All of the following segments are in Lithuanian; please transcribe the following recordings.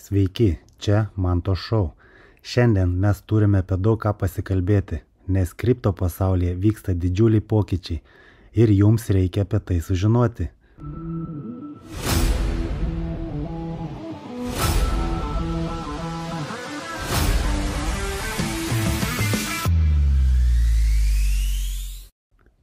Sveiki, čia Manto šou. Šiandien mes turime apie daug ką pasikalbėti, nes kripto pasaulyje vyksta didžiuliai pokyčiai ir jums reikia apie tai sužinoti.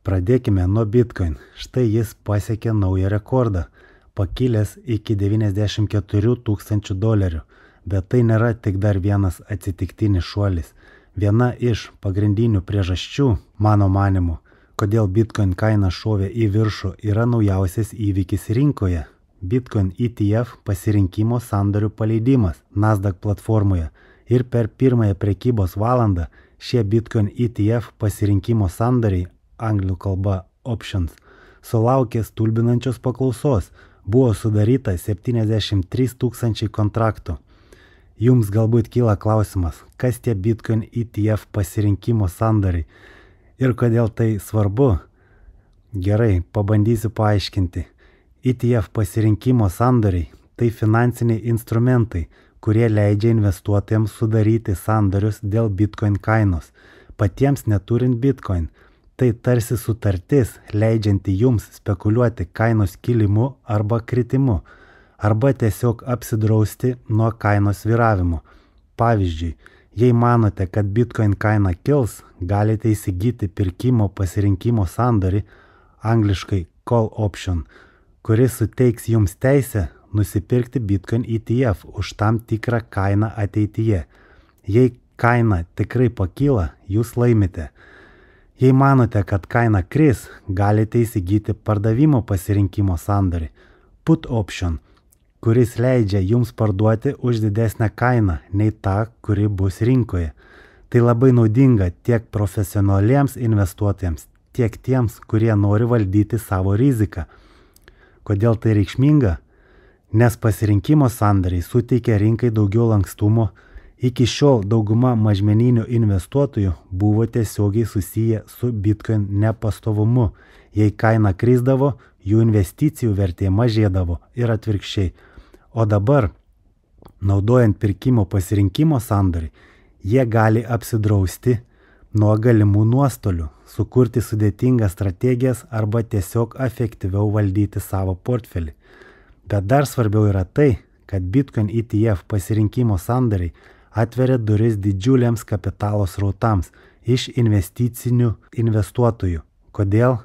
Pradėkime nuo Bitcoin. Štai jis pasiekė naują rekordą, pakilęs iki $94,000. Bet tai nėra tik dar vienas atsitiktinis šuolis. Viena iš pagrindinių priežasčių, mano manimu, kodėl Bitcoin kaina šovė į viršų, yra naujausias įvykis rinkoje. Bitcoin ETF pasirinkimo sandorių paleidimas Nasdaq platformoje ir per pirmąją prekybos valandą šie Bitcoin ETF pasirinkimo sandoriai, anglų kalba options, sulaukė stulbinančios paklausos. Buvo sudaryta 73 000 kontraktų. Jums galbūt kyla klausimas, kas tie Bitcoin ETF pasirinkimo sandoriai ir kodėl tai svarbu? Gerai, pabandysiu paaiškinti. ETF pasirinkimo sandoriai – tai finansiniai instrumentai, kurie leidžia investuotojams sudaryti sandorius dėl Bitcoin kainos, patiems neturint Bitcoin. Tai tarsi sutartis, leidžianti jums spekuliuoti kainos kilimu arba kritimu, arba tiesiog apsidrausti nuo kainos svyravimo. Pavyzdžiui, jei manote, kad Bitcoin kaina kils, galite įsigyti pirkimo pasirinkimo sandorį, angliškai call option, kuris suteiks jums teisę nusipirkti Bitcoin ETF už tam tikrą kainą ateityje. Jei kaina tikrai pakyla, jūs laimite. Jei manote, kad kaina kris, galite įsigyti pardavimo pasirinkimo sandorį, put option, kuris leidžia jums parduoti už didesnę kainą nei tą, kuri bus rinkoje. Tai labai naudinga tiek profesionaliems investuotojams, tiek tiems, kurie nori valdyti savo riziką. Kodėl tai reikšminga? Nes pasirinkimo sandoriai suteikia rinkai daugiau lankstumo. Iki šiol dauguma mažmeninių investuotojų buvo tiesiogiai susiję su Bitcoin nepastovumu. Jei kaina krisdavo, jų investicijų vertė mažėdavo ir atvirkščiai. O dabar, naudojant pirkimo pasirinkimo sandorį, jie gali apsidrausti nuo galimų nuostolių, sukurti sudėtingas strategijas arba tiesiog efektyviau valdyti savo portfelį. Bet dar svarbiau yra tai, kad Bitcoin ETF pasirinkimo sandoriai atveria duris didžiuliams kapitalo srautams iš investicinių investuotojų. Kodėl?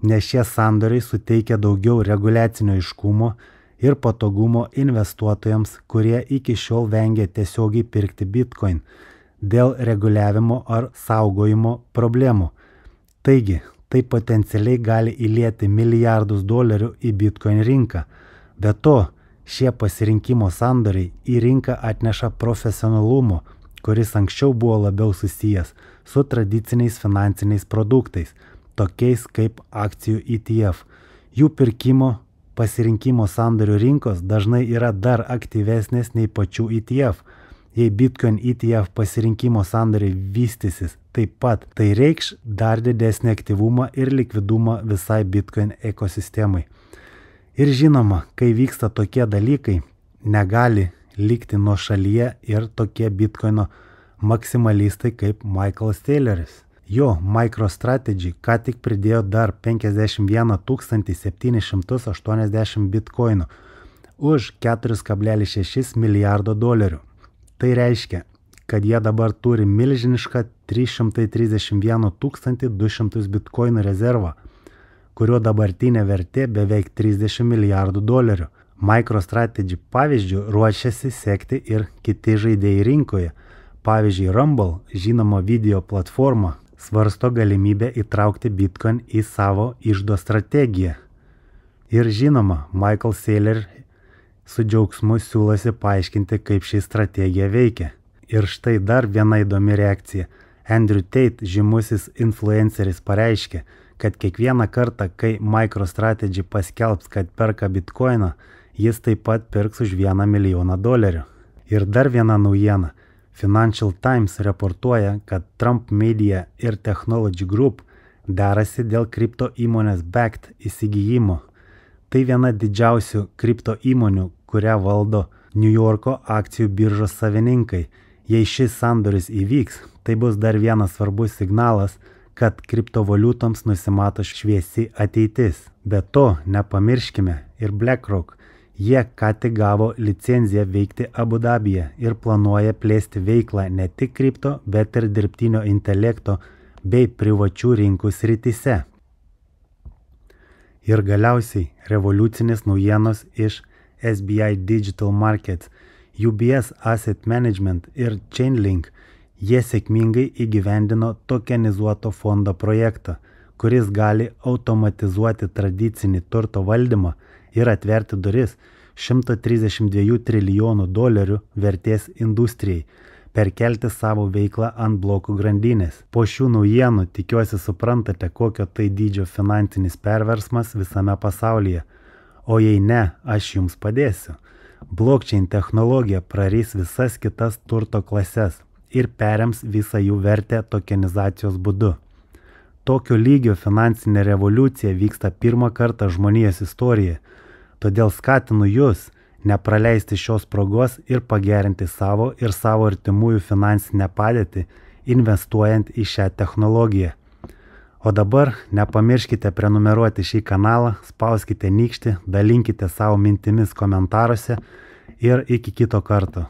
Nes šie sandoriai suteikia daugiau reguliacinio aiškumo ir patogumo investuotojams, kurie iki šiol vengia tiesiogiai pirkti Bitcoin dėl reguliavimo ar saugojimo problemų. Taigi, tai potencialiai gali įlieti milijardus dolerių į Bitcoin rinką. Be to, šie pasirinkimo sandoriai į rinką atneša profesionalumo, kuris anksčiau buvo labiau susijęs su tradiciniais finansiniais produktais, tokiais kaip akcijų ETF. Jų pirkimo pasirinkimo sandorių rinkos dažnai yra dar aktyvesnės nei pačių ETF. Jei Bitcoin ETF pasirinkimo sandoriai vystysis taip pat, tai reikš dar didesnį aktyvumą ir likvidumą visai Bitcoin ekosistemai. Ir žinoma, kai vyksta tokie dalykai, negali likti nuošalyje ir tokie Bitcoino maksimalistai kaip Michael Sayleris. Jo MicroStrategy ką tik pridėjo dar 51 780 bitkoinų už $4,6 milijardo. Tai reiškia, kad jie dabar turi milžinišką 331 200 bitkoinų rezervą, kurio dabartinė vertė beveik $30 milijardų. MicroStrategy pavyzdžių ruošiasi sekti ir kiti žaidėjai rinkoje. Pavyzdžiui, Rumble, žinoma video platforma, svarsto galimybę įtraukti Bitcoin į savo iždo strategiją. Ir žinoma, Michael Saylor su džiaugsmu siūlosi paaiškinti, kaip ši strategija veikia. Ir štai dar viena įdomi reakcija. Andrew Tate, žymusis influenceris, pareiškė, kad kiekvieną kartą, kai MicroStrategy paskelbs, kad perka Bitcoiną, jis taip pat pirks už $1 milijoną. Ir dar viena naujiena. Financial Times reportuoja, kad Trump Media ir Technology Group derasi dėl kripto įmonės Bakkt įsigijimo. Tai viena didžiausių kripto įmonių, kurią valdo New Yorko akcijų biržos savininkai. Jei šis sandoris įvyks, tai bus dar vienas svarbus signalas, kad kriptovaliutoms nusimato šviesi ateitis. Be to, nepamirškime ir BlackRock. Jie ką tik gavo licenciją veikti Abu Dabyje ir planuoja plėsti veiklą ne tik kripto, bet ir dirbtinio intelekto bei privačių rinkų srityse. Ir galiausiai revoliucinės naujienos iš SBI Digital Markets, UBS Asset Management ir Chainlink. Jie sėkmingai įgyvendino tokenizuoto fondo projektą, kuris gali automatizuoti tradicinį turto valdymą ir atverti duris $132 trilijonų vertės industrijai, perkelti savo veiklą ant blokų grandinės. Po šių naujienų tikiuosi suprantate, kokio tai dydžio finansinis perversmas visame pasaulyje. O jei ne, aš jums padėsiu. Blockchain technologija prarys visas kitas turto klases ir perims visą jų vertę tokenizacijos būdu. Tokio lygio finansinė revoliucija vyksta pirmą kartą žmonijos istorijoje, todėl skatinu jūs nepraleisti šios progos ir pagerinti savo ir savo artimųjų finansinę padėtį, investuojant į šią technologiją. O dabar nepamirškite prenumeruoti šį kanalą, spauskite nykštį, dalinkite savo mintimis komentaruose ir iki kito karto.